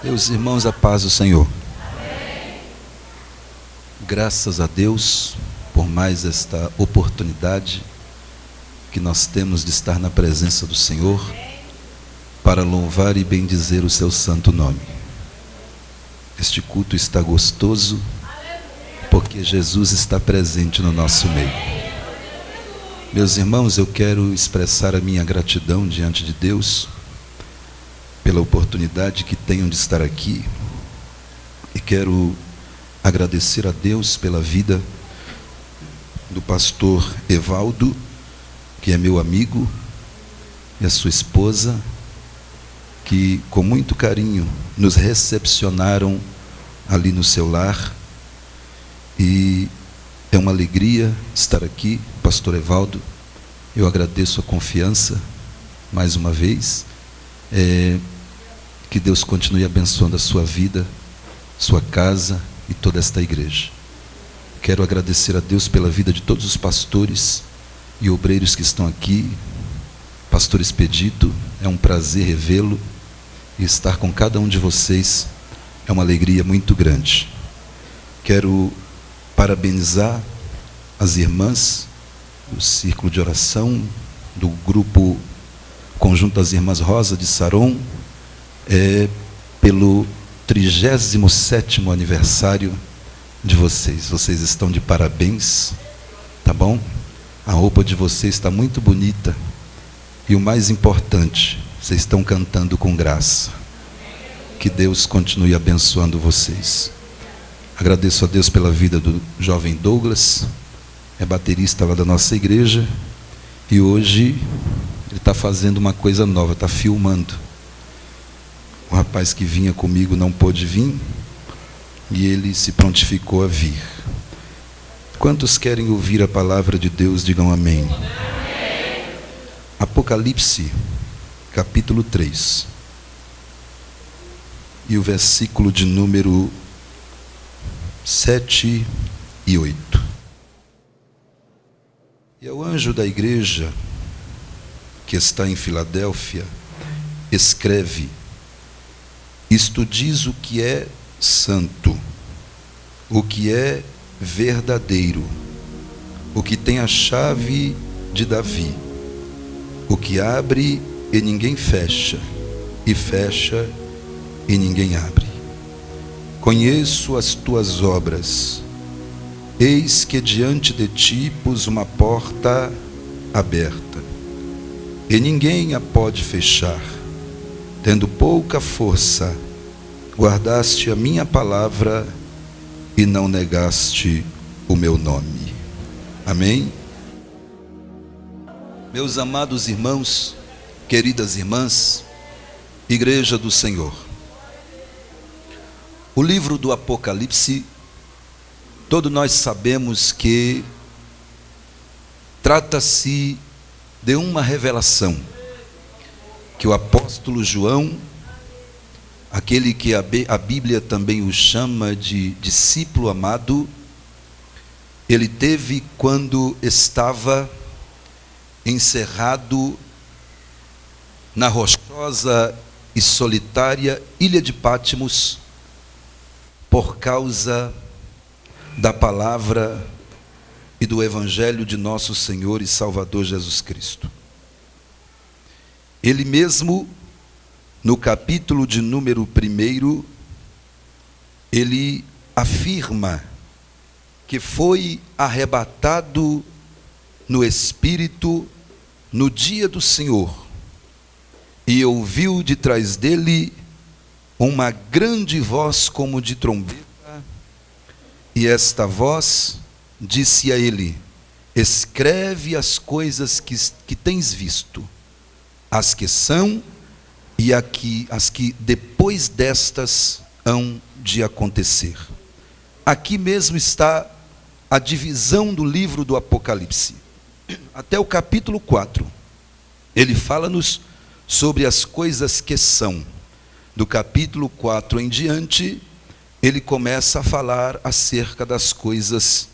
Meus irmãos, a paz do Senhor. Graças a Deus por mais esta oportunidade que nós temos de estar na presença do Senhor para louvar e bendizer o seu santo nome. Este culto está gostoso porque Jesus está presente no nosso meio. Meus irmãos, eu quero expressar a minha gratidão diante de Deus pela oportunidade que tenho de estar aqui, e quero agradecer a Deus pela vida do pastor Evaldo, que é meu amigo, e a sua esposa, que com muito carinho nos recepcionaram ali no seu lar, e é uma alegria estar aqui, pastor Evaldo. Eu agradeço a confiança mais uma vez. Que Deus continue abençoando a sua vida, sua casa e toda esta igreja. Quero agradecer a Deus pela vida de todos os pastores e obreiros que estão aqui. Pastor Expedito, é um prazer revê-lo e estar com cada um de vocês é uma alegria muito grande. Quero parabenizar as irmãs do Círculo de Oração, do grupo Conjunto das Irmãs Rosa de Saron, pelo 37º aniversário de vocês. Vocês estão de parabéns, tá bom? A roupa de vocês está muito bonita, e o mais importante, vocês estão cantando com graça. Que Deus continue abençoando vocês. Agradeço a Deus pela vida do jovem Douglas, é baterista lá da nossa igreja, e hoje ele está fazendo uma coisa nova, está filmando. O rapaz que vinha comigo não pôde vir, e ele se prontificou a vir. Quantos querem ouvir a palavra de Deus, digam amém. Amém. Apocalipse, capítulo 3, e o versículo de número 7 e 8. E ao anjo da igreja que está em Filadélfia, escreve: isto diz o que é santo, o que é verdadeiro, o que tem a chave de Davi, o que abre e ninguém fecha, e fecha e ninguém abre. Conheço as tuas obras, eis que diante de ti pus uma porta aberta, e ninguém a pode fechar. Tendo pouca força, guardaste a minha palavra e não negaste o meu nome. Amém? Meus amados irmãos, queridas irmãs, Igreja do Senhor, o livro do Apocalipse, todos nós sabemos que trata-se de uma revelação que o apóstolo João, aquele que a Bíblia também o chama de discípulo amado, ele teve quando estava encerrado na rochosa e solitária ilha de Patmos, por causa da palavra e do evangelho de nosso Senhor e Salvador Jesus Cristo. Ele mesmo, no capítulo de número 1, ele afirma que foi arrebatado no Espírito no dia do Senhor, e ouviu de trás dele uma grande voz como de trombeta, e esta voz disse a ele: escreve as coisas que tens visto, as que são e as que depois destas hão de acontecer. Aqui mesmo está a divisão do livro do Apocalipse. Até o capítulo 4, ele fala-nos sobre as coisas que são. Do capítulo 4 em diante, ele começa a falar acerca das coisas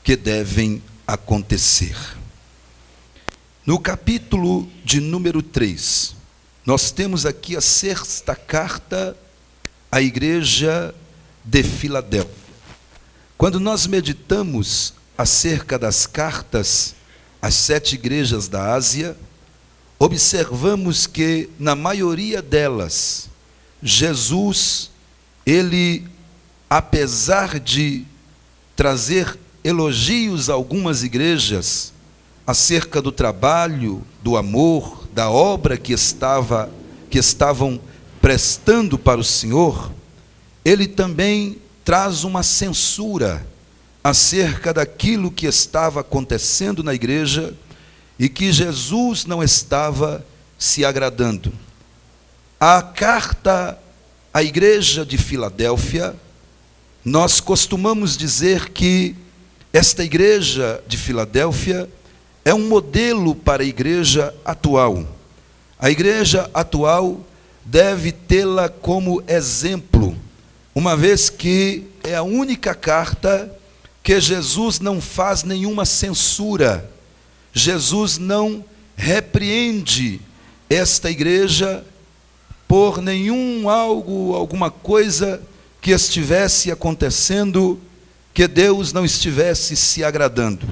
que devem acontecer. No capítulo de número 3, nós temos aqui a sexta carta a igreja de Filadélfia. Quando nós meditamos acerca das cartas às 7 igrejas da Ásia, observamos que, na maioria delas, Jesus, ele, apesar de trazer elogios a algumas igrejas acerca do trabalho, do amor, da obra que estavam prestando para o Senhor, ele também traz uma censura acerca daquilo que estava acontecendo na igreja e que Jesus não estava se agradando. A carta à igreja de Filadélfia, nós costumamos dizer que esta igreja de Filadélfia é um modelo para a igreja atual. A igreja atual deve tê-la como exemplo, uma vez que é a única carta que Jesus não faz nenhuma censura. Jesus não repreende esta igreja por alguma coisa que estivesse acontecendo, que Deus não estivesse se agradando.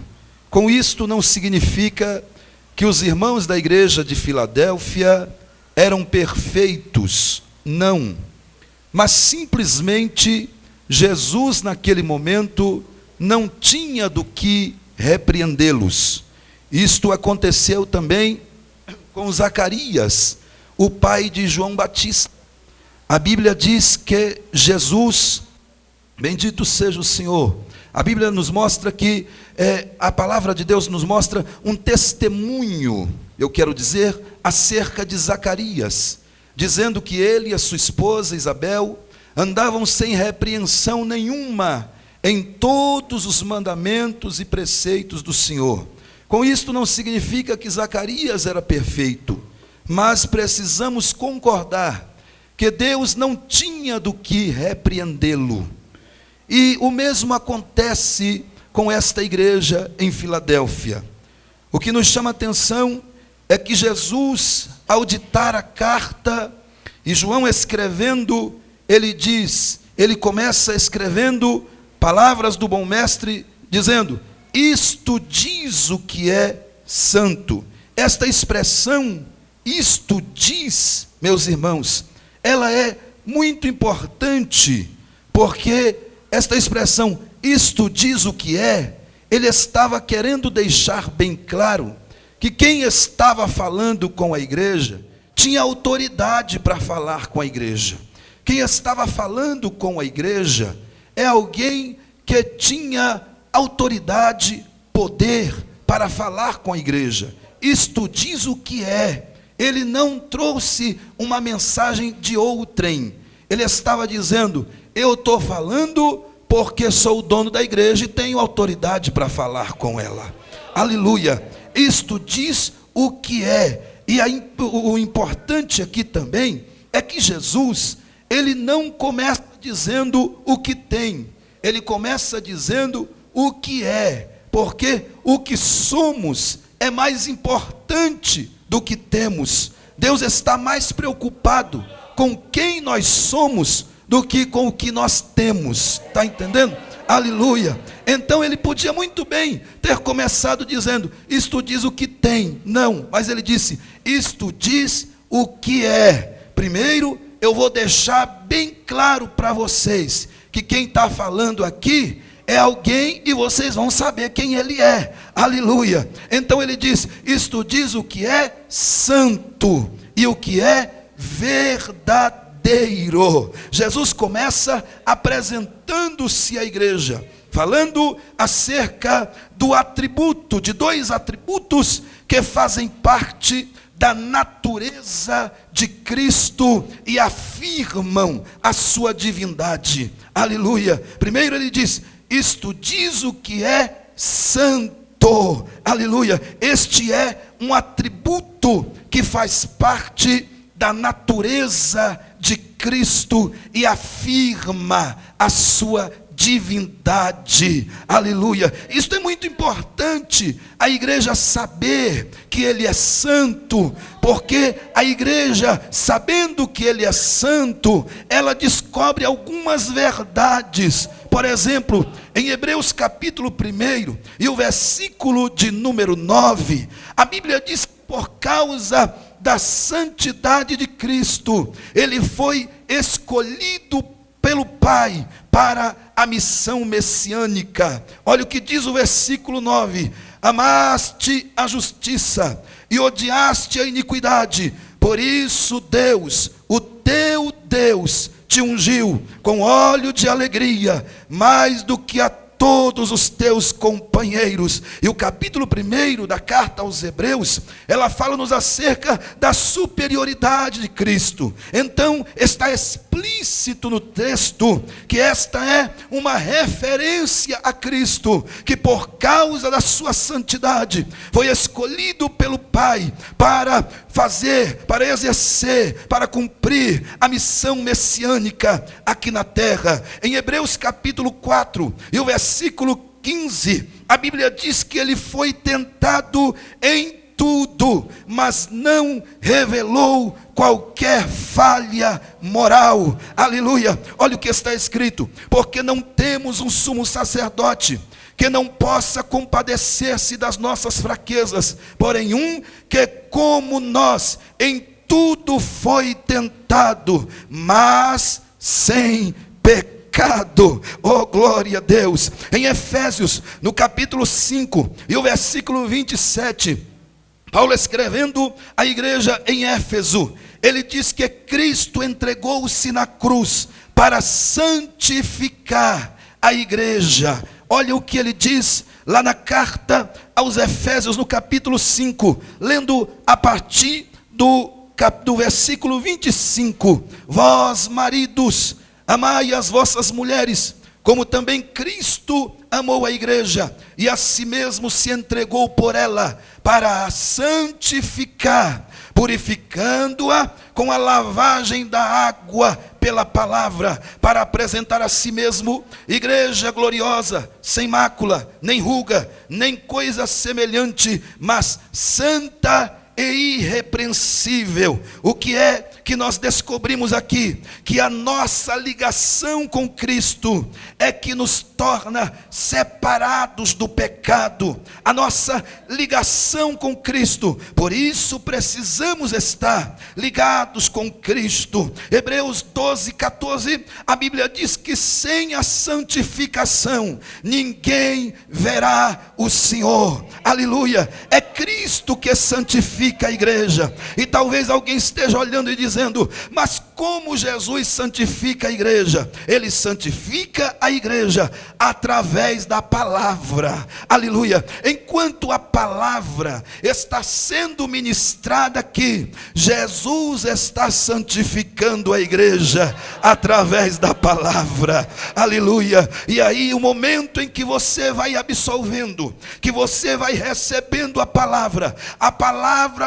Com isto não significa que os irmãos da igreja de Filadélfia eram perfeitos, não. Mas simplesmente Jesus naquele momento não tinha do que repreendê-los. Isto aconteceu também com Zacarias, o pai de João Batista. A Bíblia diz que Jesus, bendito seja o Senhor, a Bíblia nos mostra que, a palavra de Deus nos mostra um testemunho, eu quero dizer, acerca de Zacarias, dizendo que ele e a sua esposa Isabel andavam sem repreensão nenhuma em todos os mandamentos e preceitos do Senhor. Com isto não significa que Zacarias era perfeito, mas precisamos concordar que Deus não tinha do que repreendê-lo. E o mesmo acontece com esta igreja em Filadélfia. O que nos chama a atenção é que Jesus, ao ditar a carta, e João escrevendo, ele começa escrevendo palavras do bom mestre, dizendo: isto diz o que é santo. Esta expressão, isto diz, meus irmãos, ela é muito importante, porque esta expressão, isto diz o que é, ele estava querendo deixar bem claro que quem estava falando com a igreja tinha autoridade para falar com a igreja. Quem estava falando com a igreja é alguém que tinha autoridade, poder para falar com a igreja. Isto diz o que é. Ele não trouxe uma mensagem de outrem. Ele estava dizendo: eu estou falando porque sou o dono da igreja e tenho autoridade para falar com ela. Aleluia. Isto diz o que é. E o importante aqui também é que Jesus, ele não começa dizendo o que tem, ele começa dizendo o que é, porque o que somos é mais importante do que temos. Deus está mais preocupado com quem nós somos do que com o que nós temos, está entendendo? Aleluia. Então ele podia muito bem ter começado dizendo: isto diz o que tem. Não, mas ele disse: isto diz o que é. Primeiro, eu vou deixar bem claro para vocês que quem está falando aqui é alguém e vocês vão saber quem ele é. Aleluia. Então ele diz: isto diz o que é santo e o que é verdadeiro. Jesus começa apresentando-se à igreja, falando acerca do atributo, de 2 atributos que fazem parte da natureza de Cristo e afirmam a sua divindade. Aleluia. Primeiro ele diz: isto diz o que é santo. Aleluia. Este é um atributo que faz parte da natureza de Cristo e afirma a sua divindade. Aleluia. Isso é muito importante, a igreja saber que ele é santo, porque a igreja, sabendo que ele é santo, ela descobre algumas verdades. Por exemplo, em Hebreus capítulo 1 e o versículo de número 9, a Bíblia diz que por causa da santidade de Cristo, ele foi escolhido pelo Pai para a missão messiânica. Olha o que diz o versículo 9: amaste a justiça e odiaste a iniquidade, por isso Deus, o teu Deus, te ungiu com óleo de alegria, mais do que a todos os teus companheiros. E o capítulo 1 da carta aos Hebreus, ela fala-nos acerca da superioridade de Cristo. Então está explícito no texto que esta é uma referência a Cristo, que por causa da sua santidade foi escolhido pelo Pai para fazer, para exercer, para cumprir a missão messiânica aqui na terra. Em Hebreus capítulo 4 e o versículo 15, a Bíblia diz que ele foi tentado em tudo, mas não revelou qualquer falha moral. Aleluia. Olha o que está escrito: porque não temos um sumo sacerdote que não possa compadecer-se das nossas fraquezas, porém um que como nós em tudo foi tentado, mas sem pecado. Oh, glória a Deus. Em Efésios, no capítulo 5 e o versículo 27, Paulo escrevendo à igreja em Éfeso, ele diz que Cristo entregou-se na cruz para santificar a igreja. Olha o que ele diz lá na carta aos Efésios, no capítulo 5, lendo a partir do versículo 25. Vós, maridos, amai as vossas mulheres, como também Cristo amou a igreja, e a si mesmo se entregou por ela, para a santificar, purificando-a com a lavagem da água pela palavra, para apresentar a si mesmo igreja gloriosa, sem mácula, nem ruga, nem coisa semelhante, mas santa e irrepreensível. O que é que nós descobrimos aqui? Que a nossa ligação com Cristo é que nos torna separados do pecado. A nossa ligação com Cristo, por isso precisamos estar ligados com Cristo. Hebreus 12, 14, a Bíblia diz que sem a santificação ninguém verá o Senhor. Aleluia. É Cristo que santifica a igreja. E talvez alguém esteja olhando e dizendo: mas como Jesus santifica a igreja? Ele santifica a igreja através da palavra. Aleluia. Enquanto a palavra está sendo ministrada aqui, Jesus está santificando a igreja através da palavra. Aleluia. E aí o momento em que você vai absolvendo, que você vai recebendo a palavra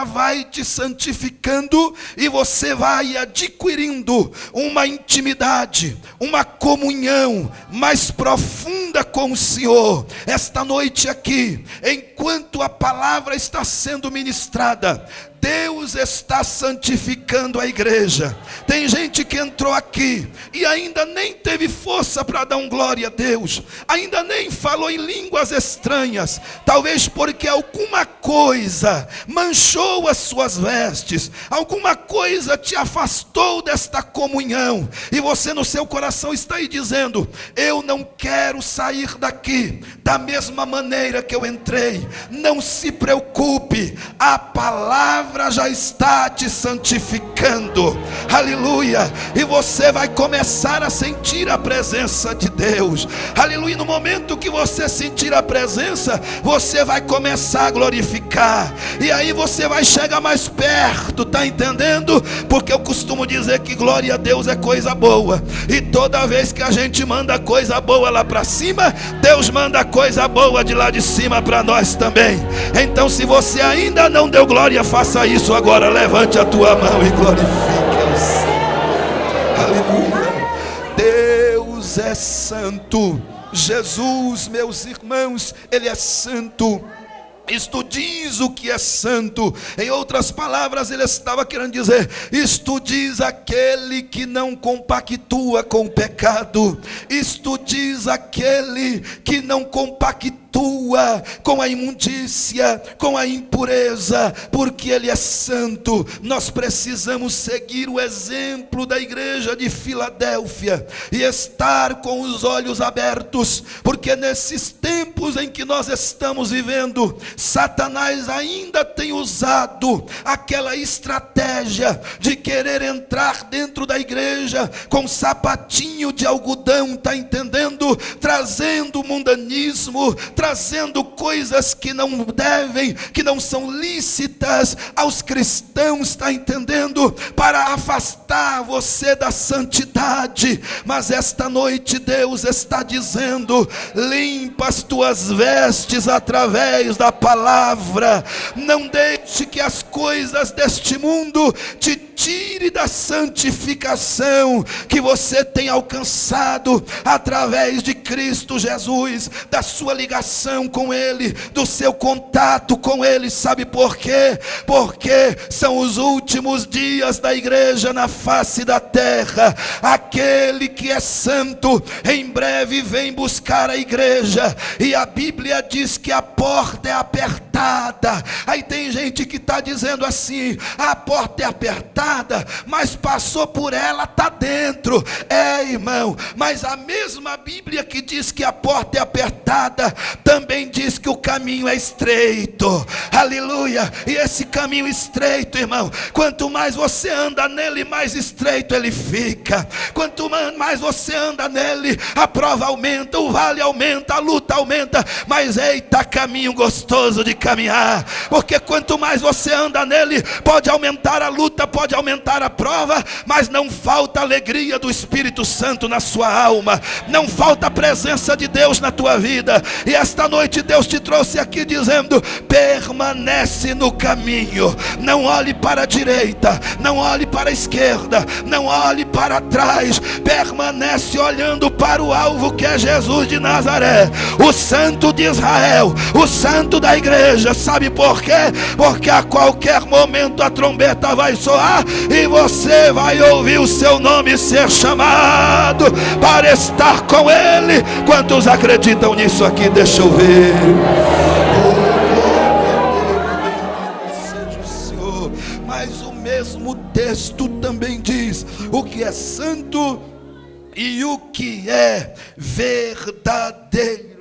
vai te santificando, e você vai adquirindo uma intimidade, uma comunhão mais profunda com o Senhor. Esta noite aqui, enquanto a palavra está sendo ministrada, Deus está santificando a igreja. Tem gente que entrou aqui e ainda nem teve força para dar glória a Deus, ainda nem falou em línguas estranhas, talvez porque alguma coisa manchou as suas vestes, alguma coisa te afastou desta comunhão, e você no seu coração está aí dizendo: eu não quero sair daqui da mesma maneira que eu entrei. Não se preocupe, a palavra já está te santificando. Aleluia. E você vai começar a sentir a presença de Deus. Aleluia. No momento que você sentir a presença, você vai começar a glorificar, e aí você vai chegar mais perto. Tá entendendo? Porque eu costumo dizer que glória a Deus é coisa boa, e toda vez que a gente manda coisa boa lá para cima, Deus manda coisa boa de lá de cima para nós também. Então, se você ainda não deu glória, faça isso agora. Levante a tua mão e glorifique ao Senhor. Aleluia. Deus Deus é santo. Jesus, meus irmãos, Ele é santo. Isto diz o que é santo. Em outras palavras, ele estava querendo dizer: isto diz aquele que não compactua com o pecado. Isto diz aquele que não compactua com a imundícia, com a impureza, porque ele é santo. Nós precisamos seguir o exemplo da igreja de Filadélfia e estar com os olhos abertos, porque nesses tempos em que nós estamos vivendo, Satanás ainda tem usado aquela estratégia de querer entrar dentro da igreja com sapatinho de algodão, está entendendo? Trazendo mundanismo, trazendo coisas que não devem, que não são lícitas aos cristãos, está entendendo? Para afastar você da santidade. Mas esta noite Deus está dizendo: limpa as tuas vestes através da palavra. Não deixe que as coisas deste mundo te tire da santificação que você tem alcançado através de Cristo Jesus, da sua ligação com Ele, do seu contato com Ele. Sabe por quê? Porque são os últimos dias da igreja na face da terra. Aquele que é santo em breve vem buscar a igreja, e a Bíblia diz que a porta é apertada. Aí tem gente que está dizendo assim: a porta é apertada, mas passou por ela, está dentro. É, irmão, mas a mesma Bíblia que diz que a porta é apertada, também diz que o caminho é estreito. Aleluia. E esse caminho estreito, irmão, quanto mais você anda nele, mais estreito ele fica. Quanto mais você anda nele, a prova aumenta, o vale aumenta, a luta aumenta. Mas eita, caminho gostoso de caminhar, porque quanto mais você anda nele, pode aumentar a luta, pode aumentar a prova, mas não falta a alegria do Espírito Santo na sua alma, não falta a presença de Deus na tua vida. E esta noite Deus te trouxe aqui dizendo: permanece no caminho, não olhe para a direita, não olhe para a esquerda, não olhe para trás, permanece olhando para o alvo, que é Jesus de Nazaré, o santo de Israel, o santo da igreja. Sabe por quê? Porque a qualquer momento a trombeta vai soar e você vai ouvir o seu nome ser chamado para estar com Ele. Quantos acreditam nisso aqui? Deixa eu ver. Seja o Senhor. Mas o mesmo texto também diz o que é santo e o que é verdadeiro.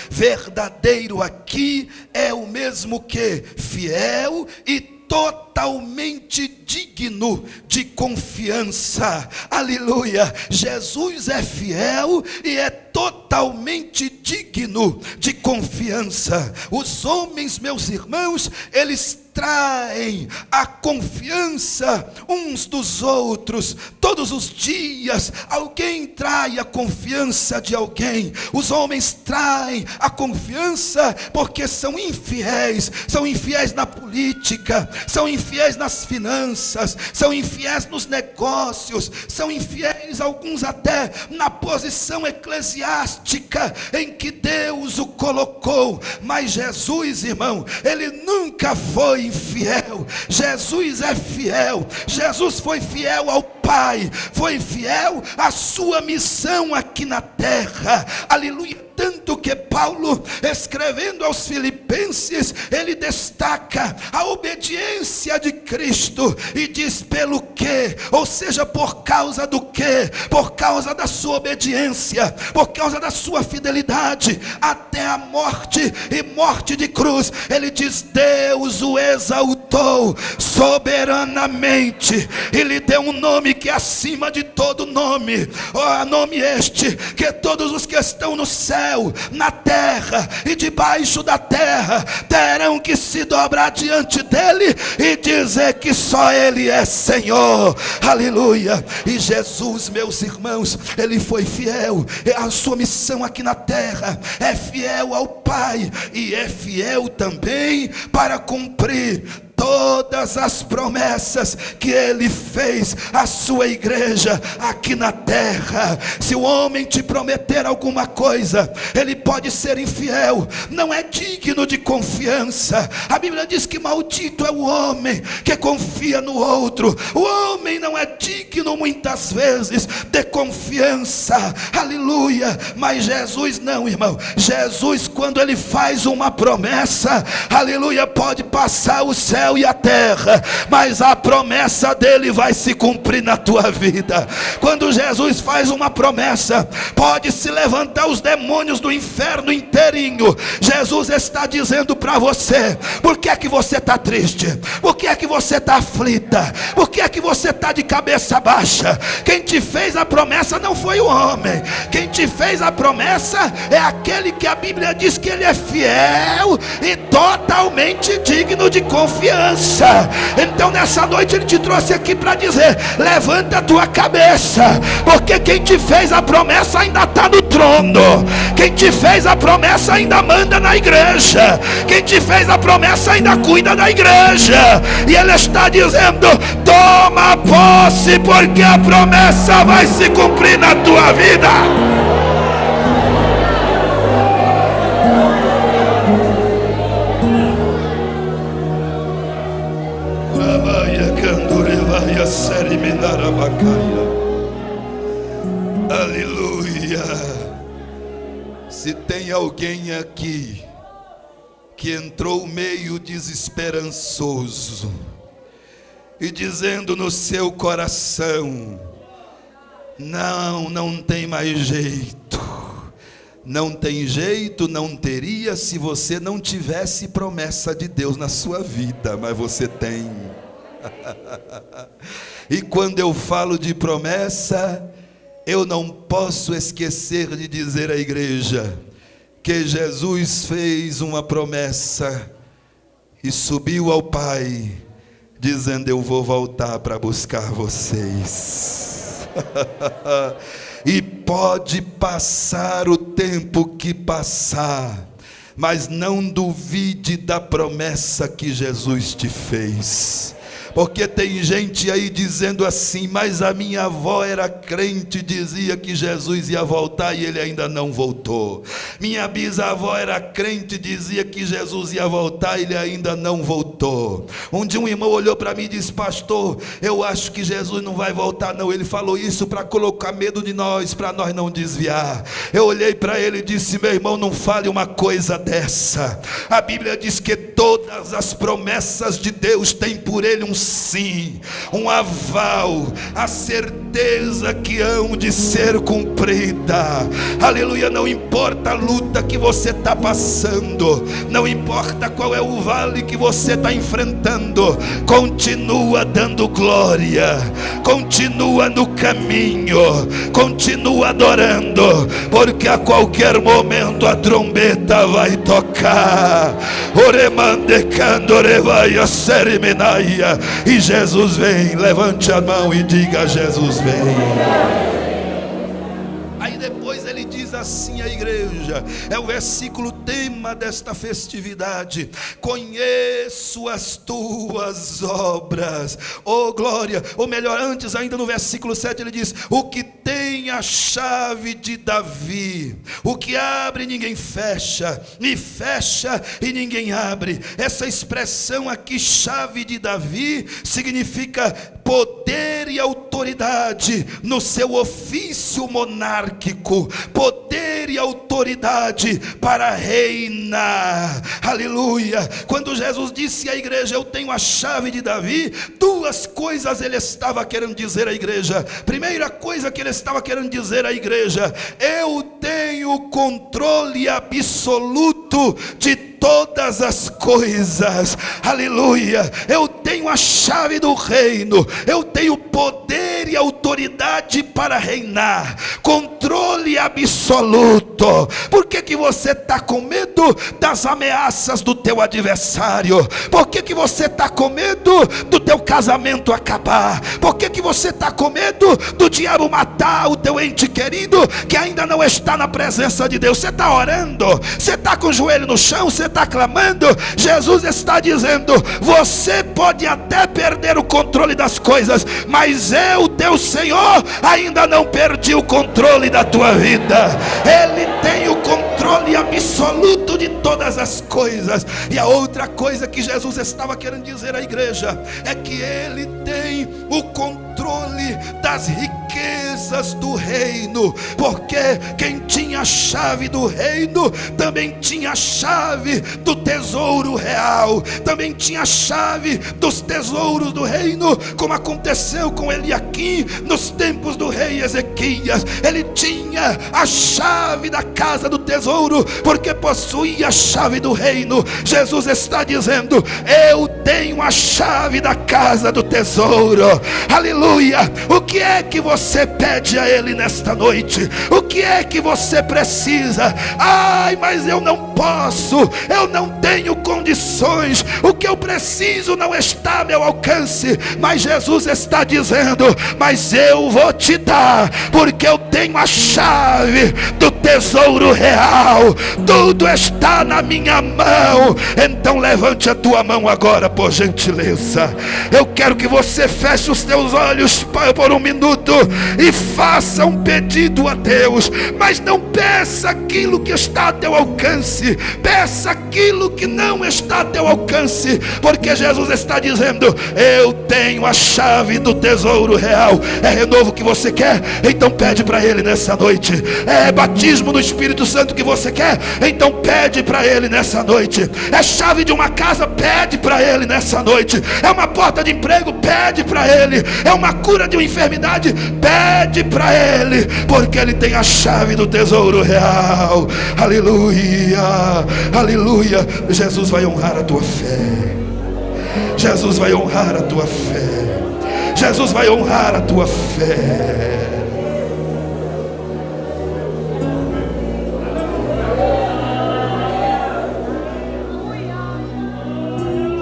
Verdadeiro aqui é o mesmo que fiel e totalmente digno de confiança. Aleluia. Jesus é fiel e é totalmente digno de confiança. Os homens, meus irmãos, eles traem a confiança uns dos outros. Todos os dias alguém trai a confiança de alguém. Os homens traem a confiança porque são infiéis na política, são infiéis nas finanças, são infiéis nos negócios, são infiéis alguns até na posição eclesiástica em que Deus o colocou. Mas Jesus, irmão, ele nunca foi infiel. Jesus é fiel. Jesus foi fiel ao Pai, foi fiel à sua missão aqui na terra. Aleluia. Tanto que Paulo, escrevendo aos Filipenses, ele destaca a obediência de Cristo e diz: pelo que? Ou seja, por causa do que? Por causa da sua obediência, por causa da sua fidelidade até a morte, e morte de cruz. Ele diz: Deus o exaltou soberanamente e lhe deu um nome que é acima de todo nome. Nome este que todos os que estão no céu, na terra e debaixo da terra terão que se dobrar diante dele e dizer que só ele é Senhor. Aleluia. E Jesus, meus irmãos, ele foi fiel à sua missão aqui na terra, é fiel ao Pai e é fiel também para cumprir todas as promessas que Ele fez à sua igreja aqui na terra. Se o homem te prometer alguma coisa, ele pode ser infiel, não é digno de confiança. A Bíblia diz que maldito é o homem que confia no outro. O homem não é digno muitas vezes de confiança, aleluia. Mas Jesus não, irmão. Jesus, quando Ele faz uma promessa, aleluia, pode passar o céu e a terra, mas a promessa dele vai se cumprir na tua vida. Quando Jesus faz uma promessa, pode se levantar os demônios do inferno inteirinho. Jesus está dizendo para você: por que é que você está triste? Por que é que você está aflita? Por que é que você está de cabeça baixa? Quem te fez a promessa não foi o homem. Quem te fez a promessa é aquele que a Bíblia diz que Ele é fiel e totalmente digno de confiança. Então nessa noite Ele te trouxe aqui para dizer: levanta a tua cabeça, porque quem te fez a promessa ainda está no trono. Quem te fez a promessa ainda manda na igreja. Quem te fez a promessa ainda cuida da igreja. E Ele está dizendo: toma posse, porque a promessa vai se cumprir na tua vida. Aleluia. Se tem alguém aqui que entrou meio desesperançoso e dizendo no seu coração: não tem mais jeito. Não tem jeito, não teria se você não tivesse promessa de Deus na sua vida, mas você tem. E quando eu falo de promessa, eu não posso esquecer de dizer à igreja que Jesus fez uma promessa e subiu ao Pai, dizendo: eu vou voltar para buscar vocês. E pode passar o tempo que passar, mas não duvide da promessa que Jesus te fez. Porque tem gente aí dizendo assim: mas a minha avó era crente, dizia que Jesus ia voltar e Ele ainda não voltou. Minha bisavó era crente, dizia que Jesus ia voltar e Ele ainda não voltou. Um dia um irmão olhou para mim e disse: pastor, eu acho que Jesus não vai voltar não. Ele falou isso para colocar medo de nós, para nós não desviar. Eu olhei para ele e disse: meu irmão, não fale uma coisa dessa. A Bíblia diz que todas as promessas de Deus têm por Ele um sim, um aval, a certeza que hão de ser cumprida. Aleluia. Não importa a luta que você está passando, não importa qual é o vale que você está enfrentando, continua dando glória, continua no caminho, continua adorando, porque a qualquer momento a trombeta vai tocar. E Jesus vem. Levante a mão e diga: Jesus vem. Aí depois ele diz assim à igreja, é o versículo tema desta festividade: conheço as tuas obras, oh glória. Ou melhor, antes ainda no versículo 7 ele diz: o que tem a chave de Davi, o que abre ninguém fecha, e fecha e ninguém abre. Essa expressão aqui, chave de Davi, significa poder e autoridade no seu ofício monárquico, poder e autoridade para reinar. Aleluia. Quando Jesus disse à igreja: eu tenho a chave de Davi, duas coisas ele estava querendo dizer à igreja. Primeira coisa que ele estava querendo dizer à igreja: eu tenho controle absoluto de todas as coisas. Aleluia. Eu tenho a chave do reino, eu tenho poder e autoridade para reinar. Controle controle absoluto. Por que você está com medo das ameaças do teu adversário? Por que você está com medo do teu casamento acabar? Por que você está com medo do diabo matar o teu ente querido que ainda não está na presença de Deus? Você está orando, você está com o joelho no chão, você está clamando. Jesus está dizendo: você pode até perder o controle das coisas, mas eu, teu Senhor, ainda não perdi o controle da tua vida. Ele tem o controle absoluto de todas as coisas. E a outra coisa que Jesus estava querendo dizer à igreja é que Ele tem o controle das riquezas do reino, porque quem tinha a chave do reino também tinha a chave do tesouro real, também tinha a chave dos tesouros do reino, como aconteceu com Eliaquim nos tempos do rei Ezequias. Ele tinha a chave da casa do tesouro, porque possuía a chave do reino. Jesus está dizendo: eu tenho a chave da casa do tesouro. Aleluia. O que é que você pede a Ele nesta noite? O que é que você precisa? Ai, mas eu não posso, eu não tenho condições, o que eu preciso não está ao meu alcance. Mas Jesus está dizendo: mas eu vou te dar, porque eu tenho a chave do tesouro real. Tudo está na minha mão. Então levante a tua mão agora, por gentileza. Eu quero que você feche os teus olhos por um minuto e faça um pedido a Deus. Mas não peça aquilo que está a teu alcance, peça aquilo que não está a teu alcance, porque Jesus está dizendo: eu tenho a chave do tesouro real. É renovo que você quer? Então pede para Ele nessa noite. É batismo no Espírito Santo que você quer? Então pede para Ele nessa noite. É chave de uma casa? Pede para Ele nessa noite. É uma porta de emprego? Pede para Ele. É uma cura de uma enfermidade? Pede para Ele, porque Ele tem a chave do tesouro real. Aleluia, aleluia. Jesus vai honrar a tua fé. Jesus vai honrar a tua fé. Jesus vai honrar a tua fé.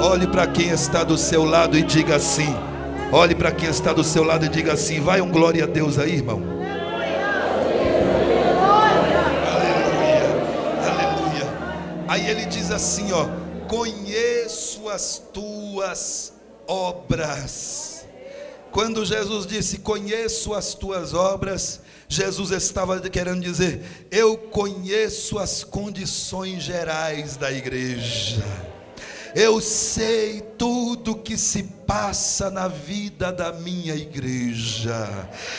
Olhe para quem está do seu lado e diga assim. Olhe para quem está do seu lado e diga assim. Vai um glória a Deus aí, irmão. Aleluia, aleluia. Aí ele diz assim, ó: conheço as tuas obras. Quando Jesus disse conheço as tuas obras, Jesus estava querendo dizer: eu conheço as condições gerais da igreja. Eu sei tudo que se passa na vida da minha igreja.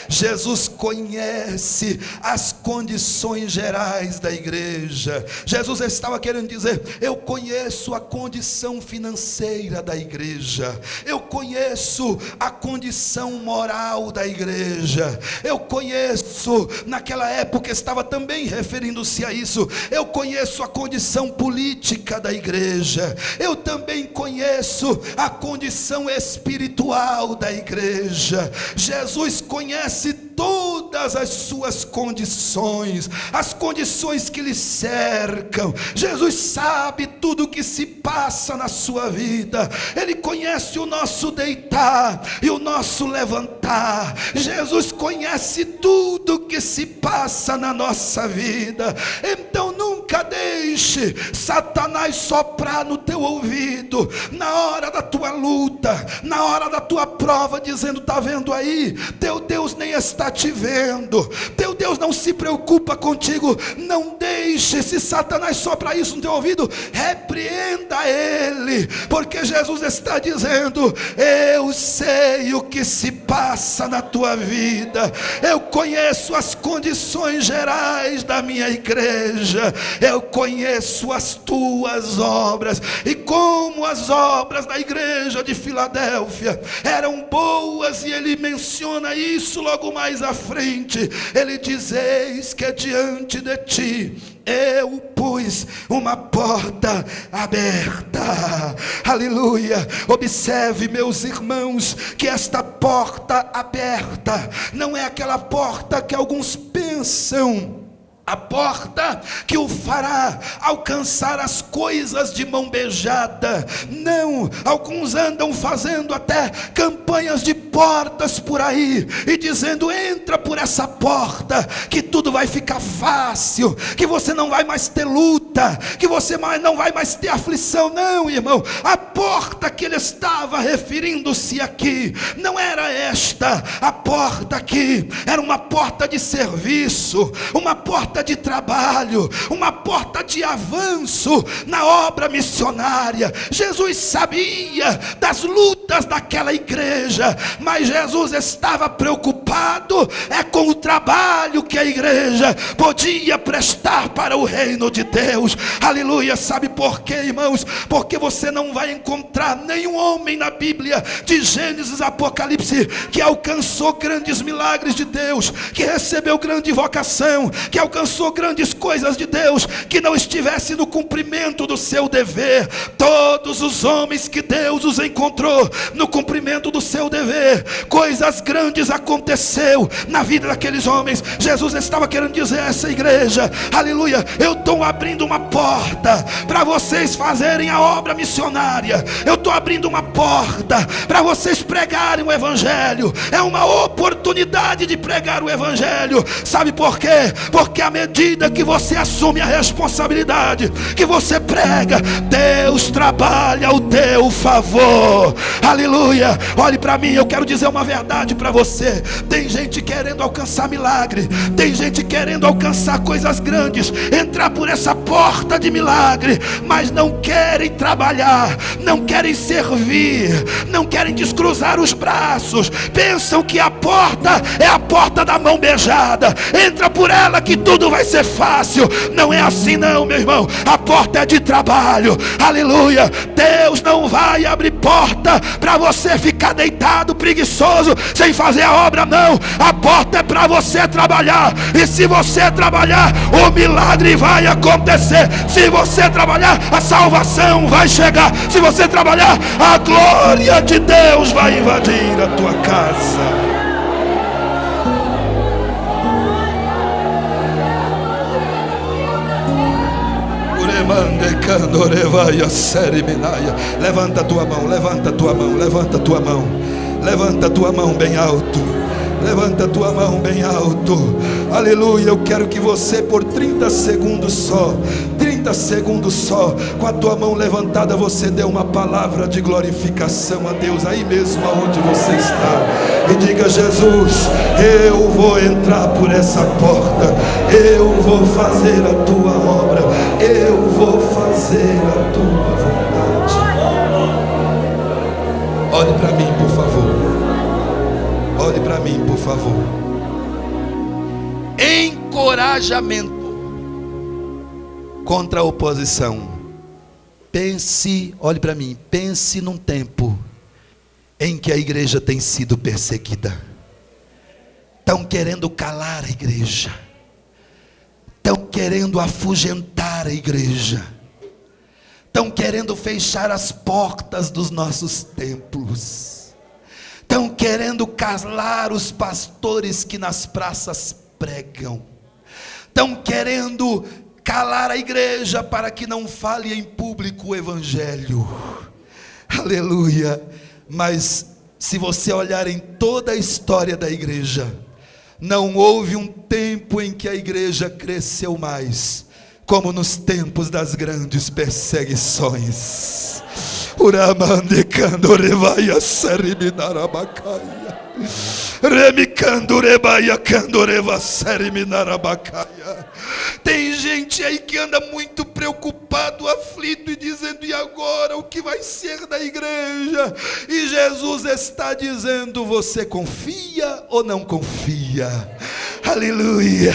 Jesus conhece as condições gerais da igreja. Jesus estava querendo dizer: eu conheço a condição financeira da igreja, eu conheço a condição moral da igreja, eu conheço, naquela época estava também referindo-se a isso, eu conheço a condição política da igreja, eu também conheço a condição espiritual da igreja. Jesus conhece todas as suas condições, as condições que lhe cercam. Jesus sabe tudo o que se passa na sua vida. Ele conhece o nosso deitar e o nosso levantar. Jesus conhece tudo o que se passa na nossa vida. Então nunca deixe Satanás soprar no teu ouvido na hora da tua luta, na hora da tua prova, dizendo: está vendo aí, teu Deus nem está te vendo, teu Deus não se preocupa contigo. Não deixe, se Satanás sopra isso no teu ouvido, repreenda ele, porque Jesus está dizendo: eu sei o que se passa na tua vida, eu conheço as condições gerais da minha igreja, eu conheço as tuas obras. E como as obras da igreja de Filadélfia eram boas, e ele menciona isso logo mais à frente. Ele diz: eis que diante de ti eu pus uma porta aberta. Aleluia. Observe, meus irmãos, que esta porta aberta não é aquela porta que alguns pensam bênção, a porta que o fará alcançar as coisas de mão beijada. Não, alguns andam fazendo até campanhas de portas por aí, e dizendo: entra por essa porta, que tudo vai ficar fácil, que você não vai mais ter luta, que você não vai mais ter aflição. Não, irmão, a porta que ele estava referindo-se aqui, não era esta. A porta aqui era uma porta de serviço, uma porta de trabalho, uma porta de avanço na obra missionária. Jesus sabia das lutas daquela igreja, mas Jesus estava preocupado com o trabalho que a igreja podia prestar para o reino de Deus. Aleluia. Sabe por quê, irmãos? Porque você não vai encontrar nenhum homem na Bíblia, de Gênesis a Apocalipse, que alcançou grandes milagres de Deus, que recebeu grande vocação, que alcançou grandes coisas de Deus, que não estivesse no cumprimento do seu dever. Todos os homens que Deus os encontrou no cumprimento do seu dever, coisas grandes aconteceu na vida daqueles homens. Jesus estava querendo dizer a essa igreja: aleluia, eu estou abrindo uma porta para vocês fazerem a obra missionária. Eu estou abrindo uma porta para vocês pregarem o evangelho. É uma oportunidade de pregar o evangelho. Sabe por quê? Porque à medida que você assume a responsabilidade, que você prega, Deus trabalha ao teu favor. Aleluia. Olhe para mim, eu quero dizer uma verdade para você. Tem gente querendo alcançar milagre, tem gente querendo alcançar coisas grandes, entrar por essa porta de milagre, mas não querem trabalhar, não querem servir, não querem descruzar os braços. Pensam que a porta é a porta da mão beijada, entra por ela que tudo vai ser fácil. Não é assim não, meu irmão. A porta é de trabalho. Aleluia. Deus não vai abrir porta para você ficar deitado, preguiçoso, sem fazer a obra, não. A porta é para você trabalhar, e se você trabalhar, o milagre vai acontecer. Se você trabalhar, a salvação vai chegar. Se você trabalhar, a glória de Deus vai invadir a tua casa. Levanta a tua mão, levanta a tua mão, levanta a tua mão, levanta a tua mão bem alto, levanta a tua mão bem alto. Aleluia. Eu quero que você, por 30 segundos só, 30 segundos só, com a tua mão levantada, você dê uma palavra de glorificação a Deus aí mesmo aonde você está, e diga: Jesus, eu vou entrar por essa porta, eu vou fazer a tua obra, eu vou fazer a tua vontade. Olhe para mim, por favor. Olhe para mim, por favor. Encorajamento contra a oposição. Pense, olhe para mim, pense num tempo em que a igreja tem sido perseguida. Estão querendo calar a igreja, estão querendo afugentar a igreja, estão querendo fechar as portas dos nossos templos, estão querendo calar os pastores que nas praças pregam, estão querendo calar a igreja para que não fale em público o evangelho. Aleluia. Mas se você olhar em toda a história da igreja, não houve um tempo em que a igreja cresceu mais como nos tempos das grandes perseguições. Tem gente aí que anda muito preocupado, aflito e dizendo: e agora o que vai ser da igreja? E Jesus está dizendo: você confia ou não confia? Aleluia.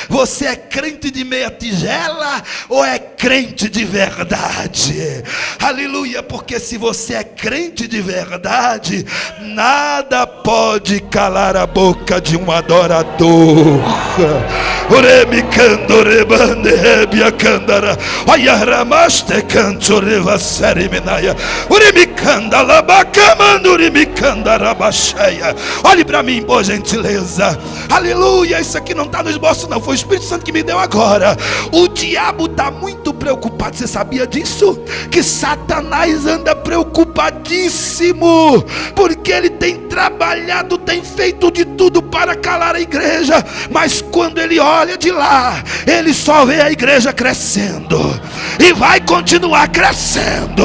Você é crente de meia tigela ou é crente de verdade? Aleluia. Porque se você é crente de verdade, nada pode calar a boca de um adorador. Olhe para mim, por gentileza. Aleluia. aleluia, isso aqui não está no esboço não, foi o Espírito Santo que me deu agora. O diabo está muito preocupado, você sabia disso? Que Satanás anda preocupadíssimo, porque ele tem trabalhado, tem feito de tudo para calar a igreja, mas quando ele olha de lá, ele só vê a igreja crescendo, e vai continuar crescendo.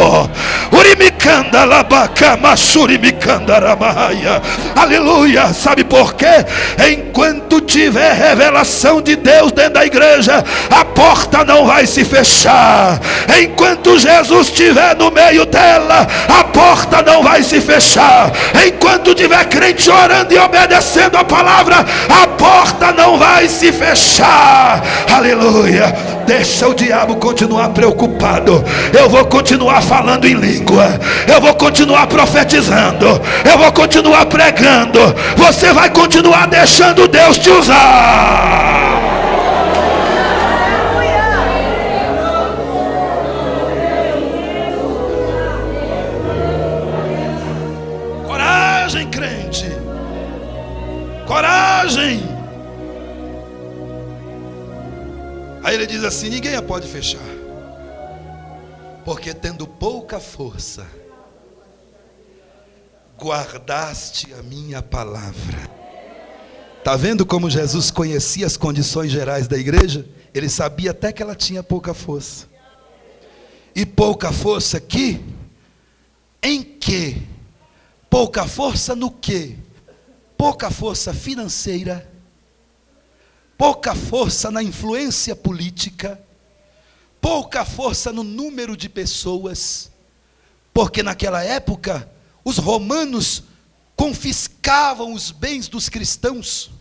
Urimicanda labacama surimicanda ramaya. Aleluia. Sabe por quê? Enquanto tiver revelação de Deus dentro da igreja, a porta não vai se fechar. Enquanto Jesus estiver no meio dela, a porta não vai se fechar. Enquanto tiver crente orando e obedecendo a palavra, a porta não vai se fechar. Aleluia. Deixa o diabo continuar preocupado. Eu vou continuar falando em língua, eu vou continuar profetizando, eu vou continuar pregando. Você vai continuar deixando Deus te usar. Coragem, crente, coragem. Aí ele diz assim: ninguém a pode fechar, porque tendo pouca força, guardaste a minha palavra. Está vendo como Jesus conhecia as condições gerais da igreja? Ele sabia até que ela tinha pouca força. E pouca força aqui, em que? Pouca força no que? Pouca força financeira, pouca força na influência política, pouca força no número de pessoas, porque naquela época os romanos confiscavam os bens dos cristãos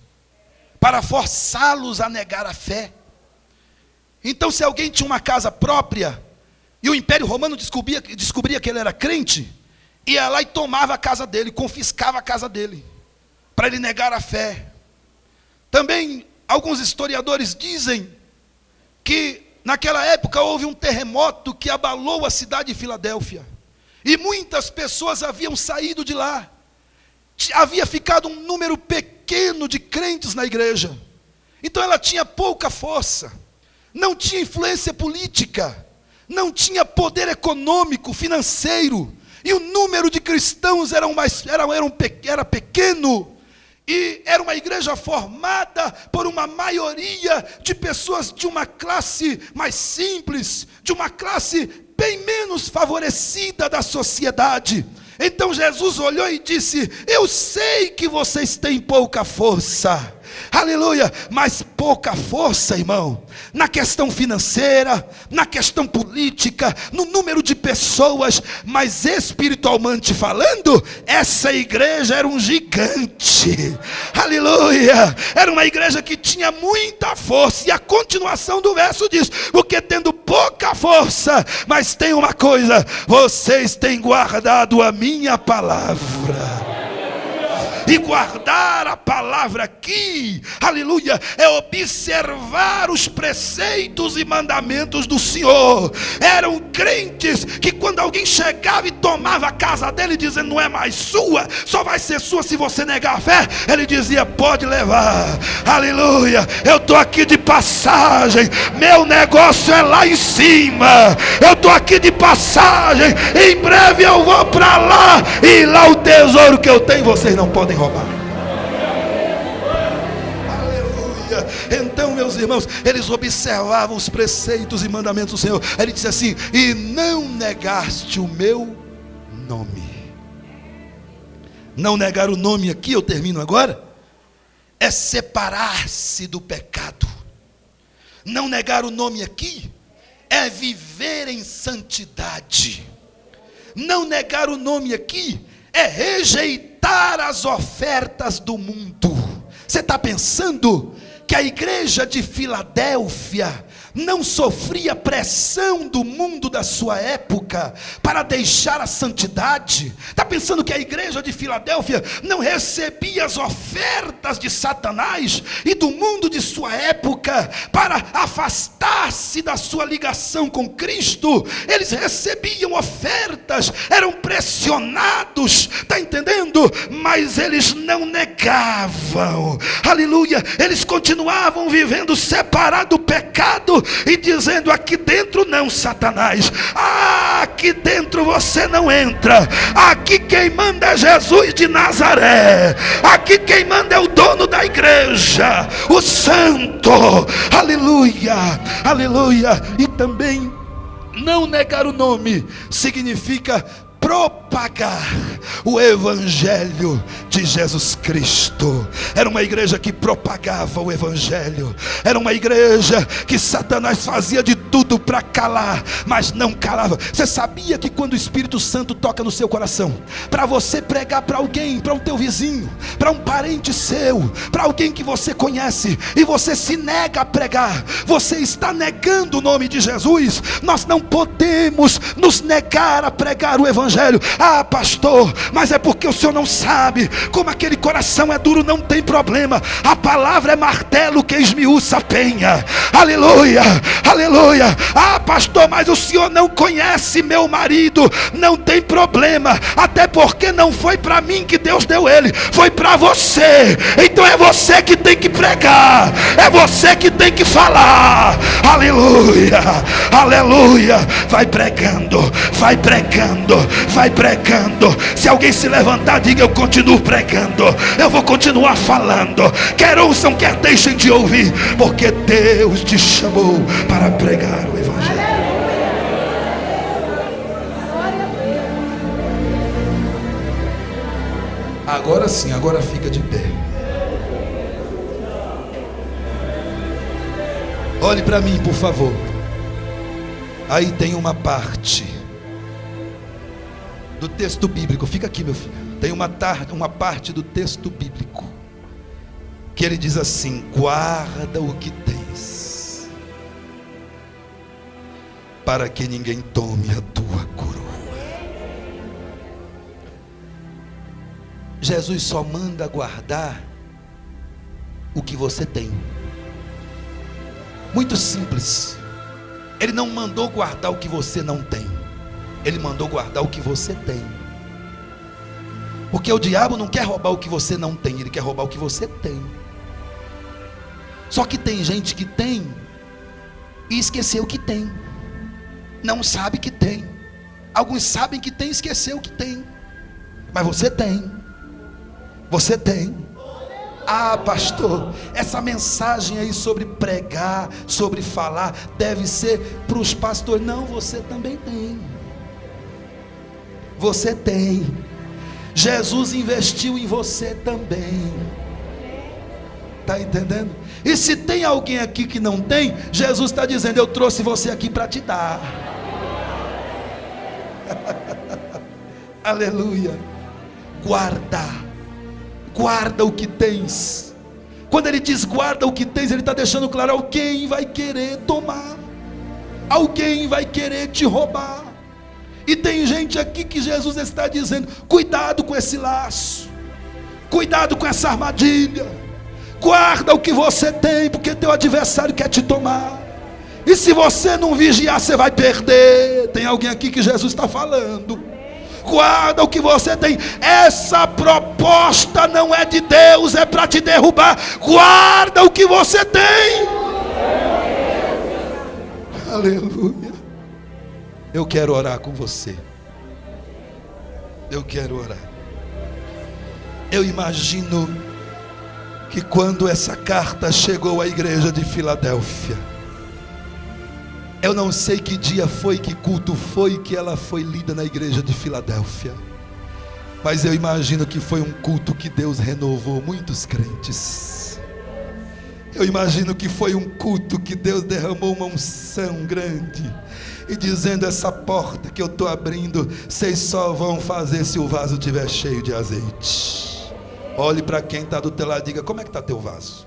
para forçá-los a negar a fé. Então, se alguém tinha uma casa própria e o Império Romano descobria que ele era crente, ia lá e tomava a casa dele, confiscava a casa dele, para ele negar a fé. Também alguns historiadores dizem que naquela época houve um terremoto que abalou a cidade de Filadélfia, e muitas pessoas haviam saído de lá. Havia ficado um número pequeno de crentes na igreja. Então ela tinha pouca força, não tinha influência política, não tinha poder econômico, financeiro, e o número de cristãos era pequeno. E era uma igreja formada por uma maioria de pessoas de uma classe mais simples, de uma classe bem menos favorecida da sociedade. Então Jesus olhou e disse: eu sei que vocês têm pouca força, aleluia, mas pouca força, irmão, na questão financeira, na questão política, no número de pessoas, mas espiritualmente falando, essa igreja era um gigante, aleluia, era uma igreja que tinha muita força. E a continuação do verso diz: porque tendo pouca força, mas tem uma coisa, vocês têm guardado a minha palavra. E guardar a palavra aqui, aleluia, é observar os preceitos e mandamentos do Senhor. Eram crentes que quando alguém chegava e tomava a casa dele, dizendo: não é mais sua, só vai ser sua se você negar a fé, ele dizia: pode levar, aleluia, eu estou aqui de passagem, meu negócio é lá em cima, eu estou aqui de passagem, em breve eu vou para lá, e lá o tesouro que eu tenho vocês não podem roubar. Aleluia. Então, meus irmãos, eles observavam os preceitos e mandamentos do Senhor. Ele disse assim: e não negaste o meu nome. Não negar o nome aqui, eu termino agora, é separar-se do pecado. Não negar o nome aqui é viver em santidade. Não negar o nome aqui é rejeitar as ofertas do mundo. Você está pensando que a igreja de Filadélfia não sofria pressão do mundo da sua época para deixar a santidade? Está pensando que a igreja de Filadélfia não recebia as ofertas de Satanás e do mundo de sua época para afastar-se da sua ligação com Cristo? Eles recebiam ofertas, eram pressionados, está entendendo? Mas eles não negavam, aleluia, eles continuavam vivendo separado do pecado e dizendo: aqui dentro não, Satanás, aqui dentro você não entra, aqui quem manda é Jesus de Nazaré, aqui quem manda é o dono da igreja, o santo, aleluia, aleluia. E também não negar o nome significa propagar o evangelho de Jesus Cristo. Era uma igreja que propagava o evangelho, era uma igreja que Satanás fazia de tudo para calar, mas não calava. Você sabia que quando o Espírito Santo toca no seu coração, para você pregar para alguém, para o teu vizinho, para um parente seu, para alguém que você conhece, e você se nega a pregar, você está negando o nome de Jesus. Nós não podemos nos negar a pregar o evangelho. Ah, pastor, mas é porque o senhor não sabe como aquele coração é duro. Não tem problema, a palavra é martelo que esmiuça a penha, aleluia, aleluia. Ah, pastor, mas o senhor não conhece meu marido. Não tem problema, até porque não foi para mim que Deus deu ele, foi para você. Então é você que tem que pregar, é você que tem que falar, aleluia, aleluia. Vai pregando, vai pregando, vai pregando. Se alguém se levantar, diga: eu continuo pregando, eu vou continuar falando, quer ouçam, quer deixem de ouvir, porque Deus te chamou para pregar o evangelho. Agora sim, agora fica de pé. Olhe para mim, por favor. Aí tem uma parte do texto bíblico, fica aqui, meu filho. Tem uma parte do texto bíblico que ele diz assim: guarda o que tens, para que ninguém tome a tua coroa. Jesus só manda guardar o que você tem. Muito simples. Ele não mandou guardar o que você não tem, ele mandou guardar o que você tem. Porque o diabo não quer roubar o que você não tem, ele quer roubar o que você tem. Só que tem gente que tem e esqueceu que tem, não sabe que tem. Alguns sabem que tem e esqueceu que tem, mas você tem, você tem. Ah, pastor, essa mensagem aí sobre pregar, sobre falar, deve ser para os pastores. Não, você também tem. Você tem. Jesus investiu em você também. Está entendendo? E se tem alguém aqui que não tem, Jesus está dizendo: eu trouxe você aqui para te dar. Aleluia. Guarda o que tens. Quando ele diz guarda o que tens, ele está deixando claro: alguém vai querer tomar, alguém vai querer te roubar. E tem gente aqui que Jesus está dizendo: cuidado com esse laço, cuidado com essa armadilha, guarda o que você tem, porque teu adversário quer te tomar. E se você não vigiar, você vai perder. Tem alguém aqui que Jesus está falando: guarda o que você tem. Essa proposta não é de Deus, é para te derrubar. Guarda o que você tem. Aleluia. Eu quero orar com você. Eu quero orar. Eu imagino que quando essa carta chegou à igreja de Filadélfia, eu não sei que dia foi, que culto foi que ela foi lida na igreja de Filadélfia, mas eu imagino que foi um culto que Deus renovou muitos crentes. Eu imagino que foi um culto que Deus derramou uma unção grande, e dizendo: essa porta que eu estou abrindo, vocês só vão fazer se o vaso estiver cheio de azeite. Olhe para quem está do teu lado e diga: como é que está teu vaso?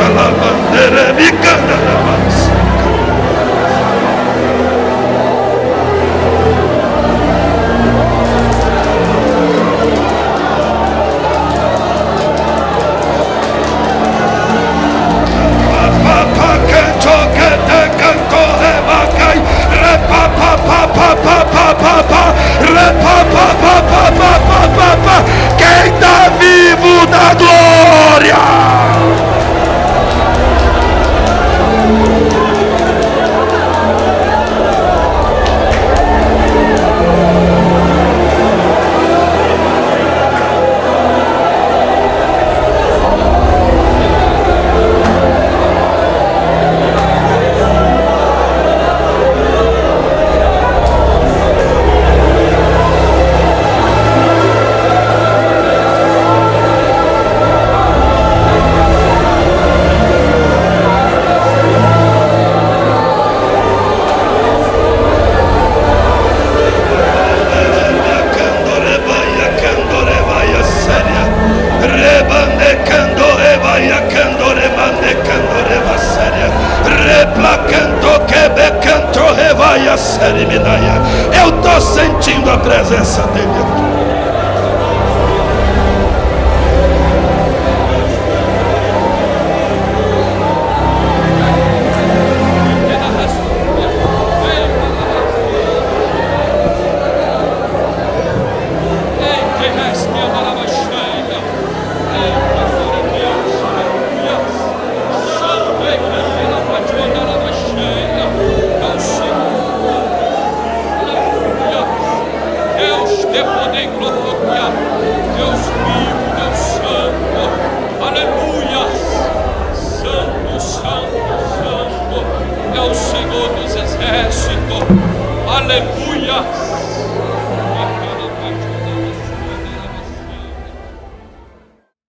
la bandera mi canta la mansa. Quem está vivo da glória? Eu estou sentindo a presença dele aqui.